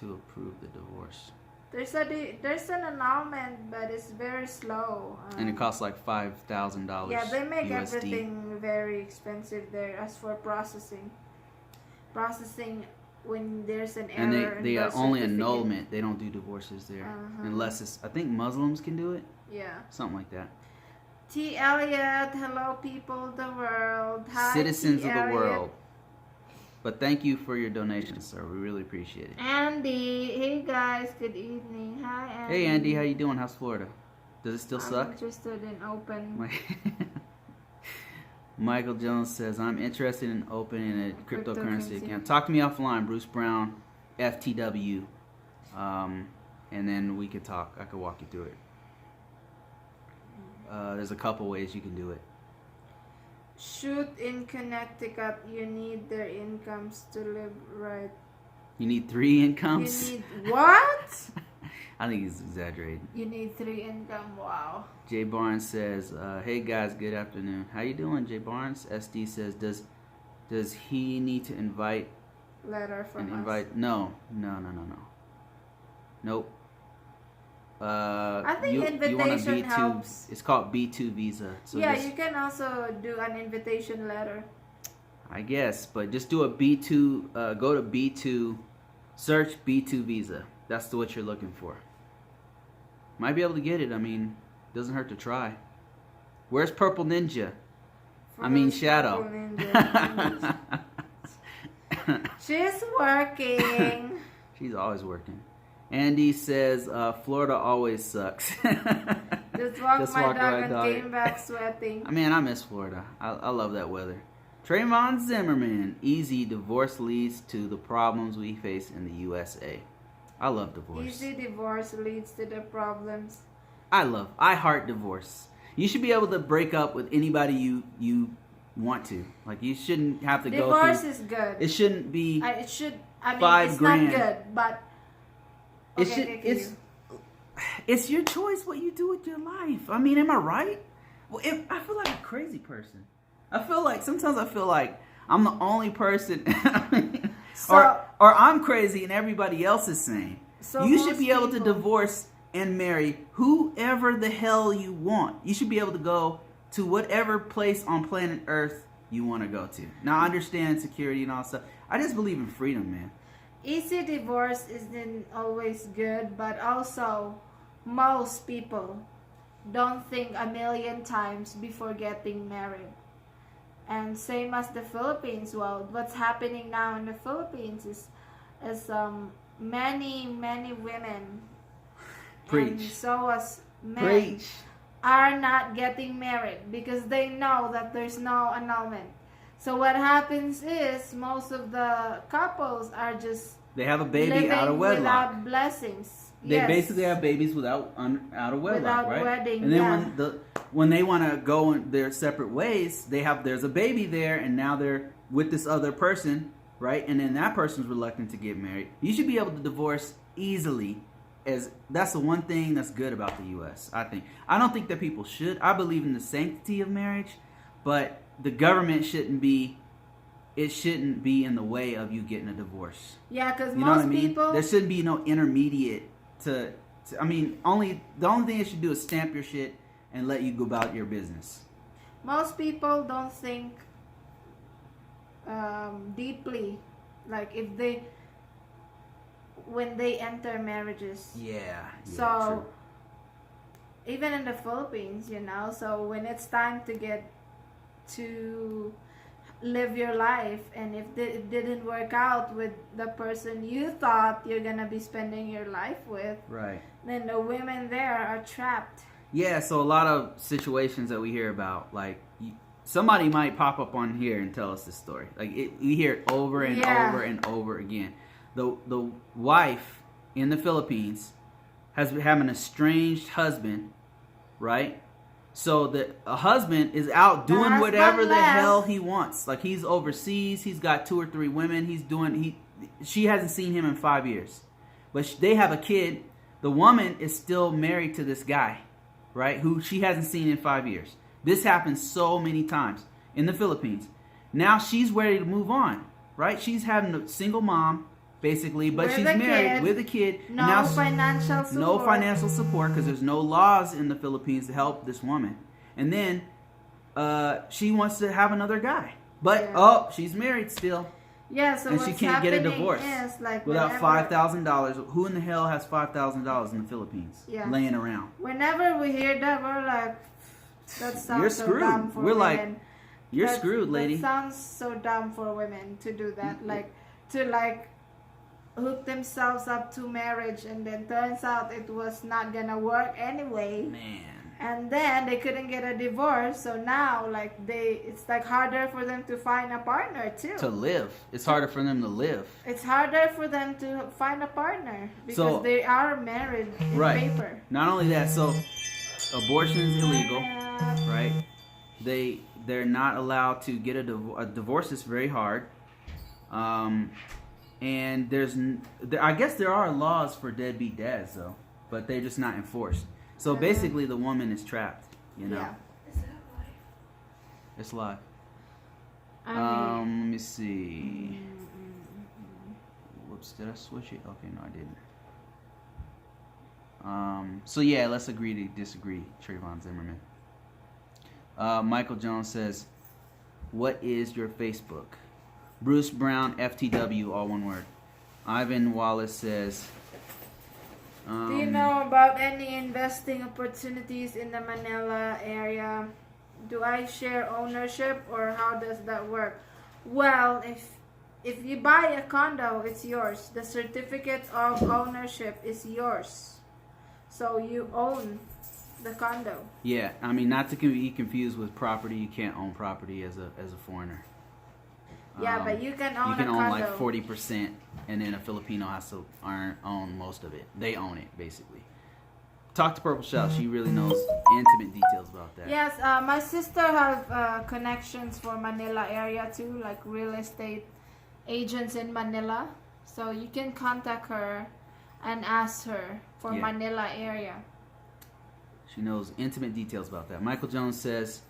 [SPEAKER 1] to approve the divorce.
[SPEAKER 2] There's an annulment, but it's very slow.
[SPEAKER 1] And it costs like $5,000.
[SPEAKER 2] Yeah, they make
[SPEAKER 1] USD.
[SPEAKER 2] everything very expensive there. As for processing when there's an error.
[SPEAKER 1] And they only annulment. They don't do divorces there unless it's. I think Muslims can do it.
[SPEAKER 2] Yeah.
[SPEAKER 1] Something like that.
[SPEAKER 2] T. Elliott, hello people of the world. Hi,
[SPEAKER 1] Citizens
[SPEAKER 2] T.
[SPEAKER 1] of the
[SPEAKER 2] Elliott.
[SPEAKER 1] world. But thank you for your donation, sir. We really appreciate it.
[SPEAKER 2] Andy, hey guys, good evening. Hi, Andy.
[SPEAKER 1] Hey, Andy, how you doing? How's Florida? Does it still
[SPEAKER 2] I'm
[SPEAKER 1] suck?
[SPEAKER 2] interested in open
[SPEAKER 1] Michael Jones says, I'm interested in opening a cryptocurrency
[SPEAKER 2] Cryptocurrency.
[SPEAKER 1] account. Talk to me offline, Bruce Brown, FTW. And then we could talk. I could walk you through it. There's a couple ways you can do it.
[SPEAKER 2] Shoot in Connecticut, you need their incomes to live right.
[SPEAKER 1] You need 3 incomes?
[SPEAKER 2] You need what?
[SPEAKER 1] I think he's exaggerating.
[SPEAKER 2] You need 3 income. Wow.
[SPEAKER 1] Jay Barnes says, hey guys, good afternoon. How you doing, Jay Barnes? SD says, does he need to invite
[SPEAKER 2] Letter from
[SPEAKER 1] and
[SPEAKER 2] us.
[SPEAKER 1] No. Nope.
[SPEAKER 2] I think
[SPEAKER 1] you want a
[SPEAKER 2] invitation
[SPEAKER 1] B2,
[SPEAKER 2] helps.
[SPEAKER 1] It's called B2 visa. So
[SPEAKER 2] Yeah, you can also do an invitation letter.
[SPEAKER 1] I guess, but just do a B2, go to B2, search B2 visa. That's what you're looking for. Might be able to get it. I mean, doesn't hurt to try. Where's Purple Ninja? Shadow.
[SPEAKER 2] Purple Ninja. She's working.
[SPEAKER 1] She's always working. Andy says, Florida always sucks.
[SPEAKER 2] Just walked my
[SPEAKER 1] walked
[SPEAKER 2] dog
[SPEAKER 1] my
[SPEAKER 2] and
[SPEAKER 1] dog.
[SPEAKER 2] came back sweating.
[SPEAKER 1] I mean, I miss Florida. I love that weather. Trayvon Zimmerman, easy divorce leads to the problems we face in the USA. I love divorce.
[SPEAKER 2] Easy divorce leads to the problems.
[SPEAKER 1] I heart divorce. You should be able to break up with anybody you want to. Like, you shouldn't have to go
[SPEAKER 2] Divorce
[SPEAKER 1] through.
[SPEAKER 2] is good.
[SPEAKER 1] It shouldn't be.
[SPEAKER 2] I mean,
[SPEAKER 1] $5
[SPEAKER 2] it's
[SPEAKER 1] grand.
[SPEAKER 2] not good, but
[SPEAKER 1] It's your choice what you do with your life. I mean, am I right? Well, I feel like a crazy person. Sometimes I feel like I'm the only person, or I'm crazy and everybody else is sane.
[SPEAKER 2] So
[SPEAKER 1] you should be able to
[SPEAKER 2] people-
[SPEAKER 1] divorce and marry whoever the hell you want. You should be able to go to whatever place on planet Earth you want to go to. Now, I understand security and all that stuff. I just believe in freedom, man.
[SPEAKER 2] Easy divorce isn't always good, but also most people don't think a million times before getting married. And same as the Philippines, well, what's happening now in the Philippines is many women
[SPEAKER 1] Preach.
[SPEAKER 2] and so as men
[SPEAKER 1] Preach.
[SPEAKER 2] are not getting married because they know that there's no annulment. So what happens is most of the couples are just
[SPEAKER 1] They have a baby
[SPEAKER 2] living
[SPEAKER 1] out of wedlock.
[SPEAKER 2] without blessings.
[SPEAKER 1] They
[SPEAKER 2] Yes.
[SPEAKER 1] basically have babies out of wedlock,
[SPEAKER 2] Without
[SPEAKER 1] right?
[SPEAKER 2] wedding,
[SPEAKER 1] And then
[SPEAKER 2] yeah.
[SPEAKER 1] when they want to go in their separate ways, there's a baby there, and now they're with this other person, right? And then that person's reluctant to get married. You should be able to divorce easily. That's the one thing that's good about the U.S. I think. I don't think that people should. I believe in the sanctity of marriage, but the government shouldn't be. It shouldn't be in the way of you getting a divorce.
[SPEAKER 2] Yeah, because
[SPEAKER 1] You know what
[SPEAKER 2] most
[SPEAKER 1] I mean?
[SPEAKER 2] people.
[SPEAKER 1] There shouldn't be no intermediate the only thing it should do is stamp your shit and let you go about your business.
[SPEAKER 2] Most people don't think deeply, like when they enter marriages.
[SPEAKER 1] Yeah.
[SPEAKER 2] So even in the Philippines, so when it's time to get to live your life, and if it didn't work out with the person you thought you're gonna be spending your life with,
[SPEAKER 1] right, then
[SPEAKER 2] the women there are trapped.
[SPEAKER 1] Yeah, so a lot of situations that we hear about, like somebody might pop up on here and tell us this story. Like we hear it over and over and over again. The wife in the Philippines has an estranged husband, right? So a husband is out doing whatever the hell he wants. Like he's overseas, he's got 2 or 3 women. She hasn't seen him in 5 years, but they have a kid. The woman is still married to this guy, right? Who she hasn't seen in 5 years. This happens so many times in the Philippines. Now she's ready to move on, right? She's having a single mom, basically, but she's married with a kid.
[SPEAKER 2] No financial support.
[SPEAKER 1] No financial support because there's no laws in the Philippines to help this woman. And then she wants to have another guy. But, she's married still.
[SPEAKER 2] Yeah, so
[SPEAKER 1] and she can't get a divorce without $5,000. Who in the hell has $5,000 in the Philippines laying around?
[SPEAKER 2] Whenever we hear that, we're like, that sounds
[SPEAKER 1] You're
[SPEAKER 2] so
[SPEAKER 1] screwed.
[SPEAKER 2] dumb for
[SPEAKER 1] we're
[SPEAKER 2] women.
[SPEAKER 1] Like, you're screwed, lady.
[SPEAKER 2] That sounds so dumb for women to do that. To hook themselves up to marriage, and then turns out it was not gonna work anyway.
[SPEAKER 1] Man.
[SPEAKER 2] And then they couldn't get a divorce, so now it's harder for them to find a partner too.
[SPEAKER 1] To live. It's harder for them to live.
[SPEAKER 2] It's harder for them to find a partner because they are married in paper.
[SPEAKER 1] Not only that, so abortion is illegal, right? They're not allowed to get a divorce. Is very hard. And I guess there are laws for deadbeat dads though, but they're just not enforced. So basically, the woman is trapped.
[SPEAKER 2] Yeah.
[SPEAKER 3] Is that life?
[SPEAKER 1] It's live. Let me see. Whoops, did I switch it? Okay, no, I didn't. So yeah, let's agree to disagree. Trayvon Zimmerman. Michael Jones says, "What is your Facebook?" Bruce Brown FTW, all one word. Ivan Wallace says,
[SPEAKER 2] do you know about any investing opportunities in the Manila area? Do I share ownership, or how does that work? Well, if you buy a condo, it's yours. The certificate of ownership is yours. So you own the condo.
[SPEAKER 1] Yeah, I mean, not to be confused with property. You can't own property as a foreigner.
[SPEAKER 2] Yeah, but you can own a condo.
[SPEAKER 1] You can own like 40%, and then a Filipino has to own most of it. They own it, basically. Talk to Purple Shell. She really knows intimate details about that.
[SPEAKER 2] Yes, my sister have connections for Manila area too, like real estate agents in Manila. So you can contact her and ask her for Manila area.
[SPEAKER 1] She knows intimate details about that. Michael Jones says,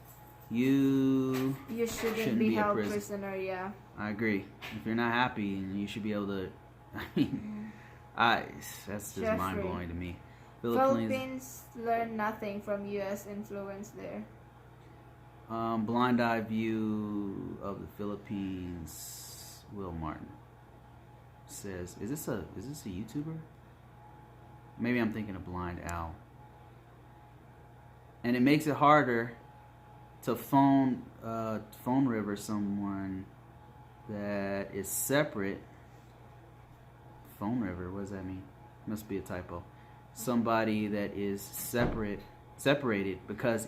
[SPEAKER 1] You
[SPEAKER 2] shouldn't be held prisoner, yeah.
[SPEAKER 1] I agree. If you're not happy, you should be able to. I mean, that's just mind blowing to me.
[SPEAKER 2] Philippines learn nothing from U.S. influence there.
[SPEAKER 1] Blind eye view of the Philippines. Will Martin says, "Is this a YouTuber? Maybe I'm thinking of Blind Owl." And it makes it harder to phone river someone that is separate. Phone river, what does that mean? Must be a typo. Somebody that is separated because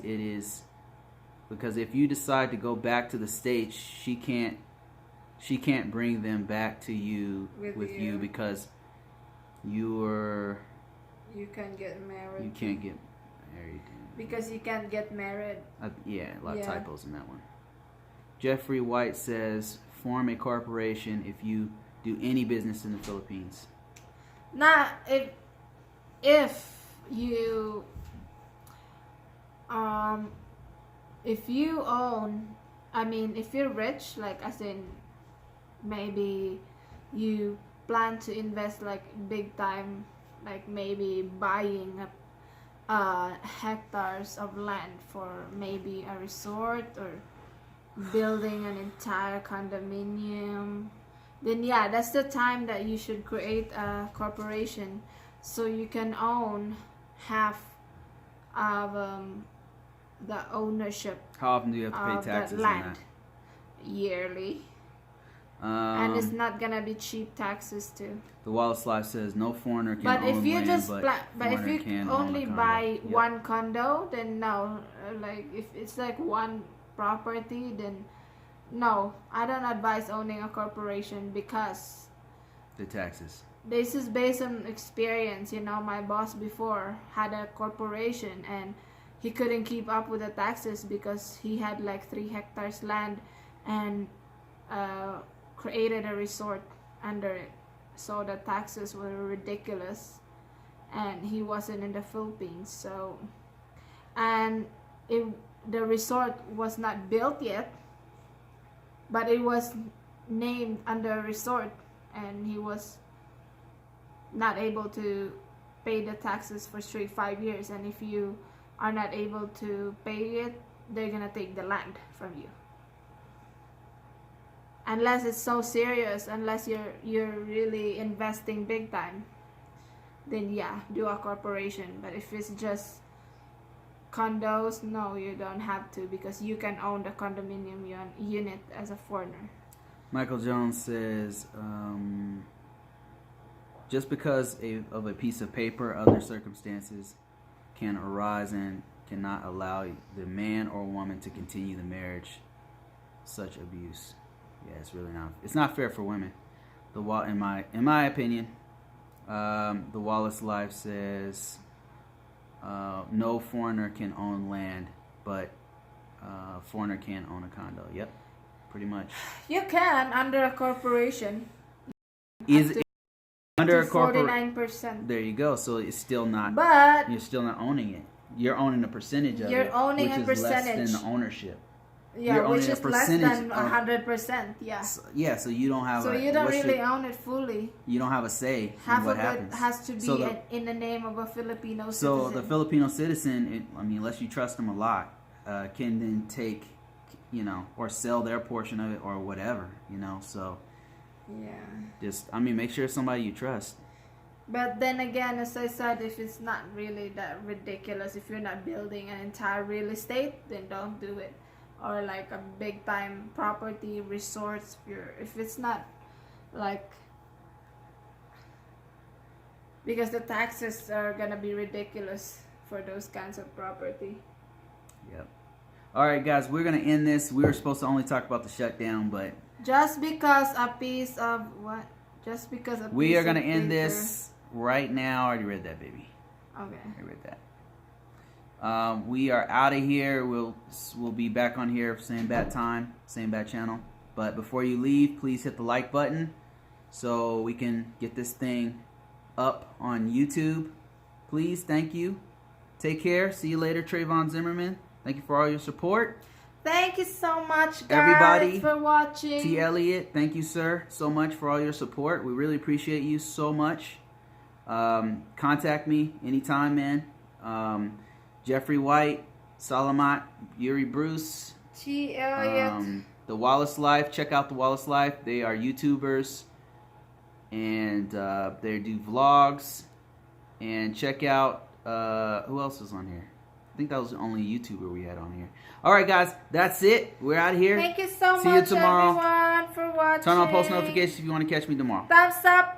[SPEAKER 1] if you decide to go back to the States, she can't bring them back to you with you because you're
[SPEAKER 2] You can get married.
[SPEAKER 1] You can't get married.
[SPEAKER 2] Because you can't get married.
[SPEAKER 1] Yeah, a lot of
[SPEAKER 2] Yeah.
[SPEAKER 1] typos in that one. Jeffrey White says, form a corporation if you do any business in the Philippines.
[SPEAKER 2] Not if you if you own, I mean, if you're rich, like as in maybe you plan to invest like big time, like maybe buying hectares of land for maybe a resort or building an entire condominium, then yeah, that's the time that you should create a corporation so you can own half of the ownership
[SPEAKER 1] How often do you have to
[SPEAKER 2] of
[SPEAKER 1] pay taxes
[SPEAKER 2] that
[SPEAKER 1] on
[SPEAKER 2] land
[SPEAKER 1] that?
[SPEAKER 2] yearly. And it's not gonna be cheap taxes too.
[SPEAKER 1] The Wallace Life says no foreigner can
[SPEAKER 2] But
[SPEAKER 1] own
[SPEAKER 2] if you
[SPEAKER 1] land,
[SPEAKER 2] just
[SPEAKER 1] but
[SPEAKER 2] but if
[SPEAKER 1] foreigner
[SPEAKER 2] you
[SPEAKER 1] can own a
[SPEAKER 2] only
[SPEAKER 1] condo.
[SPEAKER 2] buy
[SPEAKER 1] Yep.
[SPEAKER 2] one condo, then no. Like if it's like one property, then no. I don't advise owning a corporation because
[SPEAKER 1] The taxes.
[SPEAKER 2] this is based on experience. You know, my boss before had a corporation and he couldn't keep up with the taxes because he had like 3 hectares land and created a resort under it. So the taxes were ridiculous and he wasn't in the Philippines. So, and the resort was not built yet, but it was named under a resort and he was not able to pay the taxes for straight 5 years, and if you are not able to pay it, they're gonna take the land from you. Unless it's so serious, unless you're really investing big time, then yeah, do a corporation. But if it's just condos, no, you don't have to, because you can own the condominium unit as a foreigner.
[SPEAKER 1] Michael Jones says, just because of a piece of paper, other circumstances can arise and cannot allow the man or woman to continue the marriage. Such abuse. Yeah, it's really not. It's not fair for women. In my opinion, the Wallace Life says, no foreigner can own land, but foreigner can own a condo. Yep, pretty much.
[SPEAKER 2] You can under a corporation.
[SPEAKER 1] Is it under a corporation?
[SPEAKER 2] 49%.
[SPEAKER 1] There you go. So it's still not.
[SPEAKER 2] But
[SPEAKER 1] You're still not owning it. You're owning a percentage of it.
[SPEAKER 2] You're owning
[SPEAKER 1] which
[SPEAKER 2] a
[SPEAKER 1] is less
[SPEAKER 2] percentage.
[SPEAKER 1] than the ownership.
[SPEAKER 2] yeah,
[SPEAKER 1] You're
[SPEAKER 2] which
[SPEAKER 1] owning a
[SPEAKER 2] is less
[SPEAKER 1] percentage
[SPEAKER 2] than
[SPEAKER 1] of-
[SPEAKER 2] 100%. Yeah.
[SPEAKER 1] Yeah, so you don't have.
[SPEAKER 2] So you don't really own it fully.
[SPEAKER 1] You don't have a say
[SPEAKER 2] Half
[SPEAKER 1] in what
[SPEAKER 2] of
[SPEAKER 1] happens.
[SPEAKER 2] it has to be
[SPEAKER 1] So
[SPEAKER 2] in the name of a Filipino
[SPEAKER 1] So
[SPEAKER 2] citizen.
[SPEAKER 1] the Filipino citizen, unless you trust them a lot, can then take, or sell their portion of it or whatever, So
[SPEAKER 2] yeah.
[SPEAKER 1] make sure it's somebody you trust.
[SPEAKER 2] But then again, as I said, if it's not really that ridiculous, if you're not building an entire real estate, then don't do it. Or like a big time property, resorts, if it's not like, because the taxes are gonna be ridiculous for those kinds of property.
[SPEAKER 1] Yep. All right, guys, we're gonna end this. We were supposed to only talk about the shutdown, but
[SPEAKER 2] Just because a piece of what? Just because a
[SPEAKER 1] we
[SPEAKER 2] piece
[SPEAKER 1] are gonna
[SPEAKER 2] of
[SPEAKER 1] end
[SPEAKER 2] paper-
[SPEAKER 1] this right now. I already read that, baby.
[SPEAKER 2] Okay.
[SPEAKER 1] I read that. We are out of here. We'll be back on here, same bad time, same bad channel. But before you leave, please hit the like button so we can get this thing up on YouTube. Please, thank you. Take care. See you later, Trayvon Zimmerman. Thank you for all your support.
[SPEAKER 2] Thank you so much, guys,
[SPEAKER 1] Everybody,
[SPEAKER 2] for watching.
[SPEAKER 1] T. Elliott, thank you, sir, so much for all your support. We really appreciate you so much. Contact me anytime, man. Jeffrey White, Salamat, Yuri Bruce,
[SPEAKER 2] T. Elliott.
[SPEAKER 1] The Wallace Life. Check out the Wallace Life. They are YouTubers, and they do vlogs. And check out who else is on here. I think that was the only YouTuber we had on here. All right, guys, that's it. We're out of here.
[SPEAKER 2] Thank you so
[SPEAKER 1] See you
[SPEAKER 2] much,
[SPEAKER 1] tomorrow.
[SPEAKER 2] everyone, for watching.
[SPEAKER 1] Turn on post notifications if you want to catch me tomorrow.
[SPEAKER 2] Thumbs up.